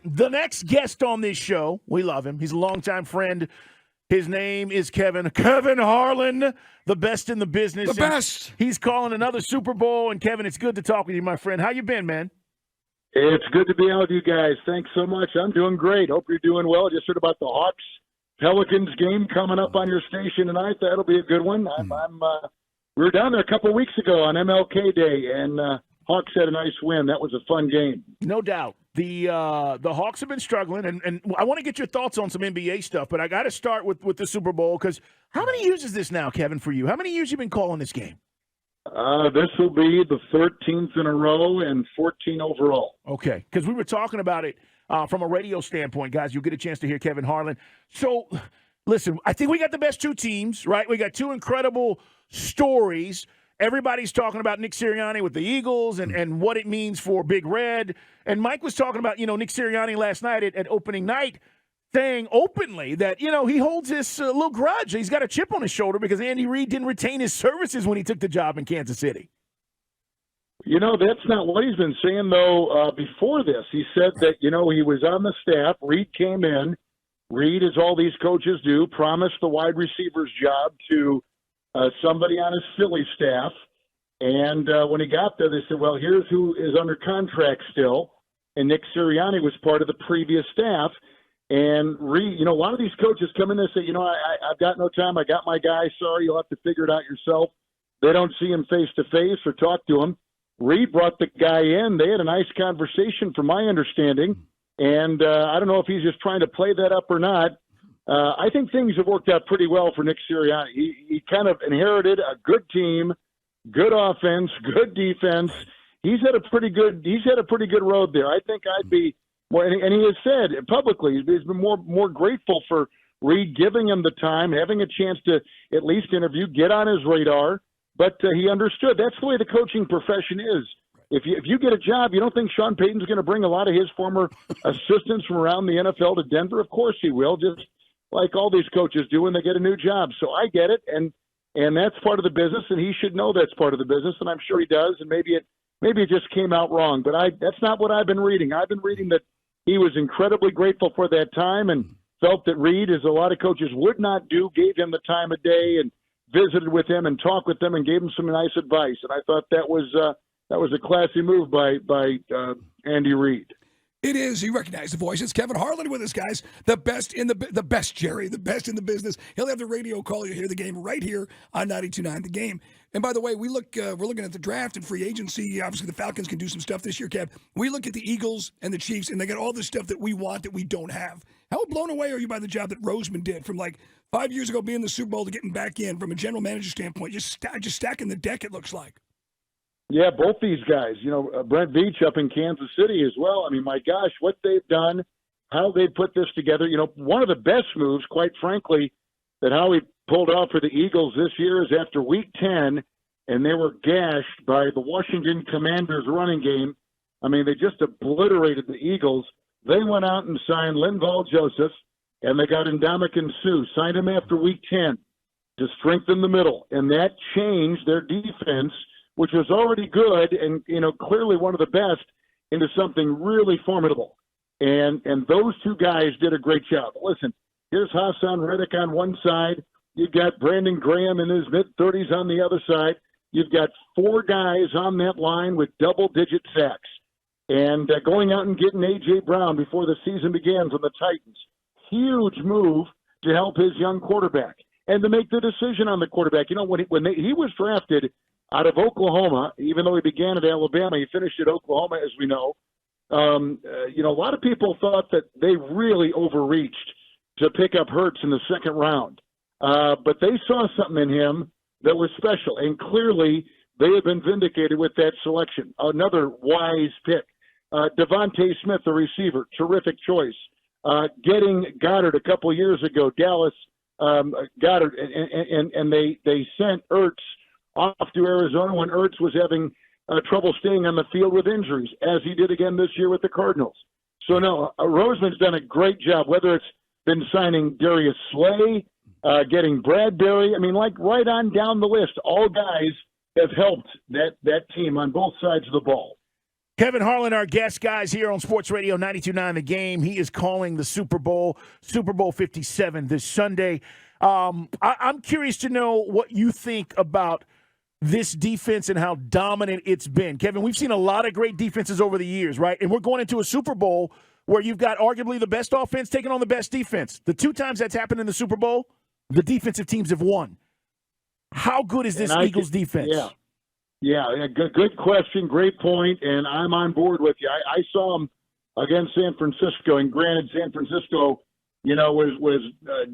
The next guest on this show, we love him. He's a longtime friend. His name is Kevin Harlan, the best in the business. The best. And he's calling another Super Bowl. And, Kevin, it's good to talk with you, my friend. How you been, man? It's good to be out with you guys. Thanks so much. I'm doing great. Hope you're doing well. Just heard about the Hawks-Pelicans game coming up on your station tonight. That'll be a good one. We were down there a couple of weeks ago on MLK Day, and Hawks had a nice win. That was a fun game. No doubt. The Hawks have been struggling, and I want to get your thoughts on some NBA stuff, but I got to start with the Super Bowl because how many years is this now, Kevin, for you? How many years you been calling this game? This will be the 13th in a row and 14 overall. Okay, because we were talking about it from a radio standpoint, guys. You'll get a chance to hear Kevin Harlan. So, listen, I think we got the best two teams, right? We got two incredible stories. Everybody's talking about Nick Sirianni with the Eagles and what it means for Big Red. And Mike was talking about, Nick Sirianni last night at opening night, saying openly that, he holds this little grudge. He's got a chip on his shoulder because Andy Reid didn't retain his services when he took the job in Kansas City. That's not what he's been saying, though, before this. He said that, he was on the staff. Reid came in. Reid, as all these coaches do, promised the wide receiver's job to somebody on his Philly staff. And when he got there, they said, well, here's who is under contract still. And Nick Sirianni was part of the previous staff. And Reid, a lot of these coaches come in and say, I've got no time. I got my guy. Sorry, you'll have to figure it out yourself. They don't see him face-to-face or talk to him. Reid brought the guy in. They had a nice conversation, from my understanding. And I don't know if he's just trying to play that up or not. I think things have worked out pretty well for Nick Sirianni. He kind of inherited a good team, good offense, good defense. He's had a pretty good road there. I think I'd be more, and he has said publicly he's been more grateful for Reid giving him the time, having a chance to at least interview, get on his radar. But he understood that's the way the coaching profession is. If you get a job, you don't think Sean Payton's going to bring a lot of his former assistants from around the NFL to Denver? Of course he will, just like all these coaches do when they get a new job. So I get it, and that's part of the business, and he should know that's part of the business, and I'm sure he does. And maybe it just came out wrong, but that's not what I've been reading. I've been reading that he was incredibly grateful for that time and felt that Reid, as a lot of coaches would not do, gave him the time of day and visited with him and talked with him and gave him some nice advice. And I thought that was a classy move by Andy Reid. It is. You recognize the voice. It's Kevin Harlan with us, guys. The best, Jerry. The best in the business. He'll have the radio call you hear the game right here on 92.9 The Game. And by the way, we're looking at the draft and free agency. Obviously, the Falcons can do some stuff this year, Kev. We look at the Eagles and the Chiefs, and they got all the stuff that we want that we don't have. How blown away are you by the job that Roseman did from 5 years ago being in the Super Bowl to getting back in from a general manager standpoint? Just stacking the deck, it looks like. Yeah, both these guys, Brent Veach up in Kansas City as well. I mean, my gosh, what they've done, how they put this together. One of the best moves, quite frankly, that Howie pulled off for the Eagles this year is after Week 10, and they were gashed by the Washington Commanders running game. I mean, they just obliterated the Eagles. They went out and signed Linval Joseph, and they got Ndamukong Suh, signed him after Week 10 to strengthen the middle, and that changed their defense, which was already good and, clearly one of the best, into something really formidable. And those two guys did a great job. Listen, here's Hassan Reddick on one side. You've got Brandon Graham in his mid-30s on the other side. You've got four guys on that line with double-digit sacks. And going out and getting A.J. Brown before the season began from the Titans. Huge move to help his young quarterback. And to make the decision on the quarterback. When he was drafted out of Oklahoma, even though he began at Alabama, he finished at Oklahoma, as we know. A lot of people thought that they really overreached to pick up Hurts in the second round. But they saw something in him that was special, and clearly they have been vindicated with that selection. Another wise pick. Devontae Smith, the receiver, terrific choice. Getting Goddard a couple of years ago, Dallas Goddard, and they sent Ertz off to Arizona when Ertz was having trouble staying on the field with injuries, as he did again this year with the Cardinals. So, no, Roseman's done a great job, whether it's been signing Darius Slay, getting Bradbury. I mean, right on down the list, all guys have helped that team on both sides of the ball. Kevin Harlan, our guest, guys, here on Sports Radio 92.9 The Game. He is calling the Super Bowl 57 this Sunday. I'm curious to know what you think about this defense and how dominant it's been. Kevin, we've seen a lot of great defenses over the years, right? And we're going into a Super Bowl where you've got arguably the best offense taking on the best defense. The two times that's happened in the Super Bowl, the defensive teams have won. How good is this Eagles defense? Yeah, good question, great point, and I'm on board with you. I saw them against San Francisco, and granted, San Francisco, was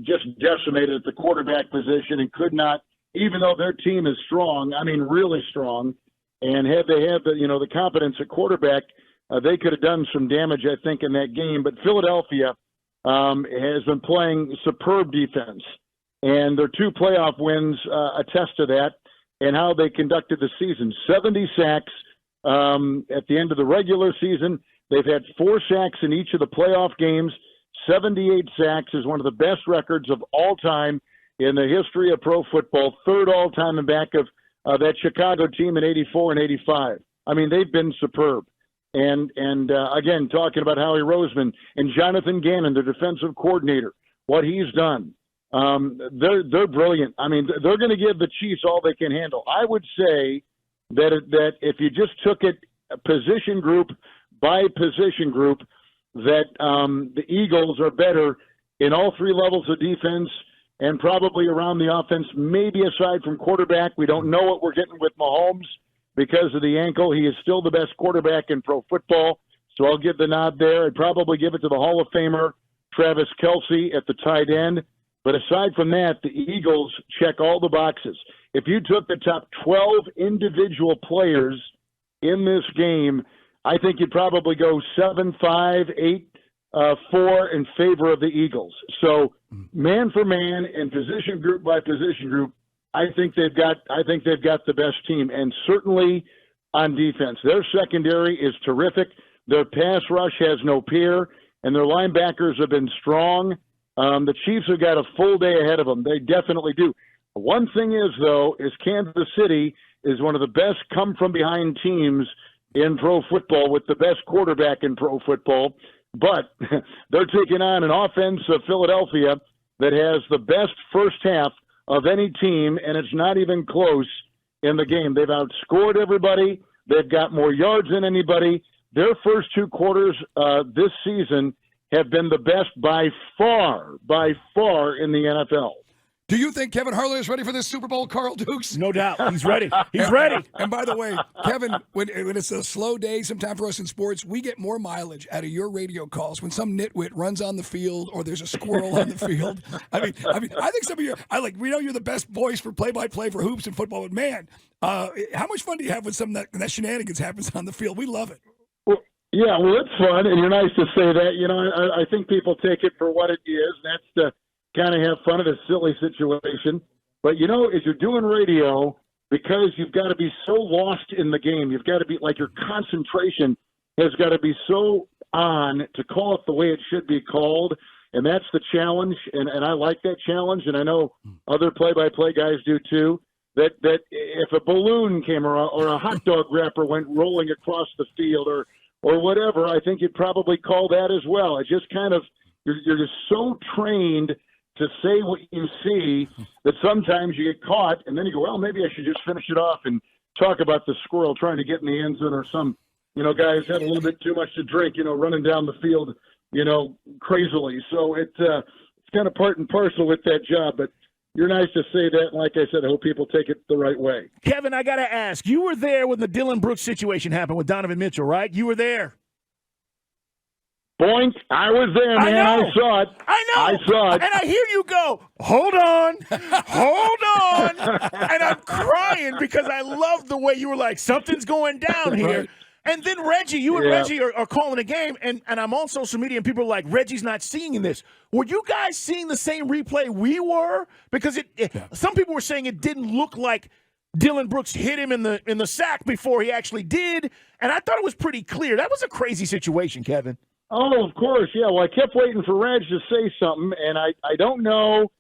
just decimated at the quarterback position and could not, even though their team is strong, really strong, and had they had the competence at quarterback, they could have done some damage, I think, in that game. But Philadelphia has been playing superb defense, and their 2 playoff wins attest to that. And how they conducted the season. 70 sacks at the end of the regular season. They've had 4 sacks in each of the playoff games. 78 sacks is one of the best records of all time in the history of pro football. 3rd all time in back of that Chicago team in 84 and 85. They've been superb. And again, talking about Howie Roseman and Jonathan Gannon, the defensive coordinator, what he's done. They're brilliant. They're going to give the Chiefs all they can handle. I would say that if you just took it position group by position group, that the Eagles are better in all 3 levels of defense and probably around the offense, maybe aside from quarterback. We don't know what we're getting with Mahomes because of the ankle. He is still the best quarterback in pro football, so I'll give the nod there. I'd probably give it to the Hall of Famer, Travis Kelce, at the tight end. But aside from that, the Eagles check all the boxes. If you took the top 12 individual players in this game, I think you'd probably go 7-5, 8-4 in favor of the Eagles. So man for man and position group by position group, I think they've got the best team. And certainly on defense, their secondary is terrific. Their pass rush has no peer, and their linebackers have been strong. The Chiefs have got a full day ahead of them. They definitely do. One thing is, though, is Kansas City is one of the best come-from-behind teams in pro football with the best quarterback in pro football. But they're taking on an offense of Philadelphia that has the best first half of any team, and it's not even close in the game. They've outscored everybody. They've got more yards than anybody. Their first 2 quarters this season have been the best by far in the NFL. Do you think Kevin Harlan is ready for this Super Bowl, Carl Dukes? No doubt. He's ready. He's ready. And by the way, Kevin, when it's a slow day sometime for us in sports, we get more mileage out of your radio calls when some nitwit runs on the field or there's a squirrel on the field. I think some of you, we know you're the best voice for play-by-play for hoops and football, but man, how much fun do you have when some of that shenanigans happens on the field? We love it. Yeah, well, it's fun, and you're nice to say that. I think people take it for what it is. That's to kind of have fun of a silly situation. But, as you're doing radio, because you've got to be so lost in the game, you've got to be, your concentration has got to be so on to call it the way it should be called, and that's the challenge, and I like that challenge, and I know other play-by-play guys do too, that if a balloon came around or a hot dog wrapper went rolling across the field or whatever, I think you'd probably call that as well. It just kind of, you're just so trained to say what you see that sometimes you get caught and then you go, well, maybe I should just finish it off and talk about the squirrel trying to get in the end zone or some, guy who's had a little bit too much to drink, running down the field, crazily. So it's kind of part and parcel with that job, but you're nice to say that, and like I said, I hope people take it the right way. Kevin, I got to ask, you were there when the Dillion Brooks situation happened with Donovan Mitchell, right? You were there. Boink, I was there, man. I saw it. I saw it. And I hear you go, hold on. And I'm crying because I love the way you were like, something's going down here. Right. And then Reggie, you and Reggie are calling a game, and I'm on social media, and people are like, Reggie's not seeing this. Were you guys seeing the same replay we were? Because some people were saying it didn't look like Dillion Brooks hit him in the sack before he actually did, and I thought it was pretty clear. That was a crazy situation, Kevin. Oh, of course, yeah. Well, I kept waiting for Reg to say something, and I don't know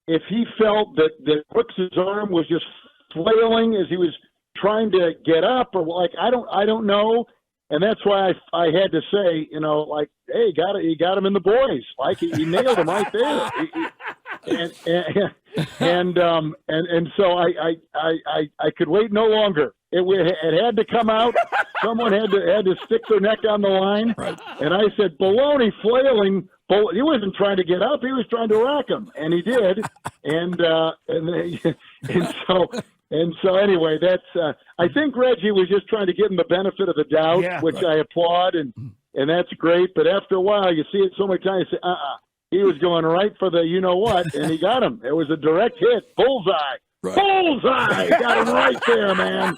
if he felt that Brooks' arm was just flailing as he was trying to get up, or I don't know. And that's why I had to say, like, hey, he got him in the boys. Like he nailed him right there. And so I could wait no longer. It had to come out. Someone had to stick their neck on the line. Right. And I said, baloney flailing. He wasn't trying to get up. He was trying to rack him, and he did. And so anyway, that's. I think Reggie was just trying to give him the benefit of the doubt, which I applaud, and that's great. But after a while, you see it so many times. You say, he was going right for the you know what, and he got him. It was a direct hit, bullseye. Right. Bullseye! Got him right there, man.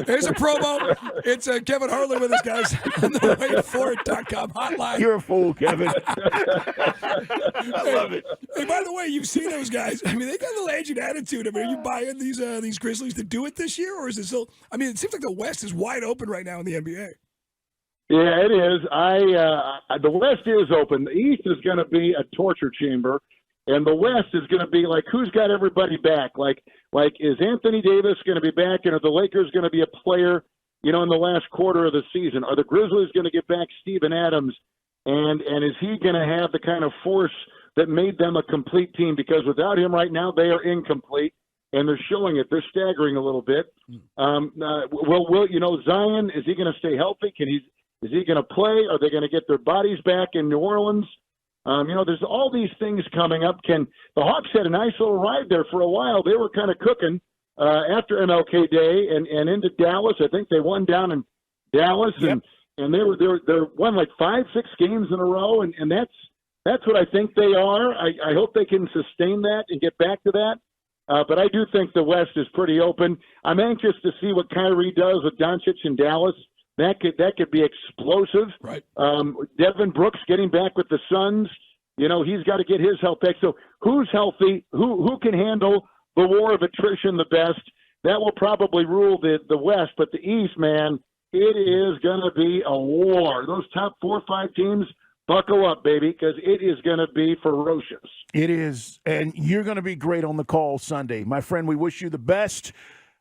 Here's a promo. It's Kevin Harlan with us, guys, on the waitforit.com hotline. You're a fool, Kevin. I love it. Hey, by the way, you've seen those guys. I mean, they got a little aging attitude. I mean, are you buying these Grizzlies to do it this year, or is it still? I mean, it seems like the West is wide open right now in the NBA. Yeah, it is. The West is open. The East is going to be a torture chamber. And the West is going to be like, who's got everybody back? Like, is Anthony Davis going to be back? And are the Lakers going to be a player, in the last quarter of the season? Are the Grizzlies going to get back Steven Adams? And is he going to have the kind of force that made them a complete team? Because without him right now, they are incomplete, and they're showing it. They're staggering a little bit. Zion, is he going to stay healthy? Is he going to play? Are they going to get their bodies back in New Orleans? There's all these things coming up. The Hawks had a nice little ride there for a while. They were kind of cooking after MLK Day and into Dallas. I think they won down in Dallas, and they won like 5-6 games in a row, and that's what I think they are. I hope they can sustain that and get back to that. But I do think the West is pretty open. I'm anxious to see what Kyrie does with Doncic in Dallas. That could be explosive. Right. Devin Brooks getting back with the Suns. He's got to get his health back. So who's healthy? Who can handle the war of attrition the best? That will probably rule the West. But the East, man, it is going to be a war. Those top 4 or 5 teams, buckle up, baby, because it is going to be ferocious. It is. And you're going to be great on the call Sunday. My friend, we wish you the best.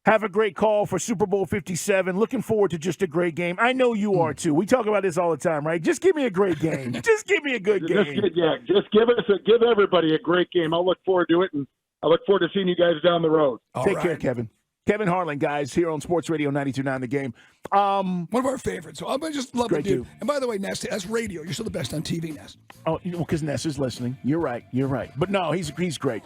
Have a great call for Super Bowl 57. Looking forward to just a great game. I know you are, too. We talk about this all the time, right? Just give me a great game. Just give me a good game. Just give everybody a great game. I'll look forward to it, and I look forward to seeing you guys down the road. Take care, Kevin. Kevin Harlan, guys, here on Sports Radio 92.9 The Game. One of our favorites. So I just love the dude. Dude. And by the way, Ness, as radio, you're still the best on TV, Ness. Oh, because Ness is listening. You're right. But no, he's great.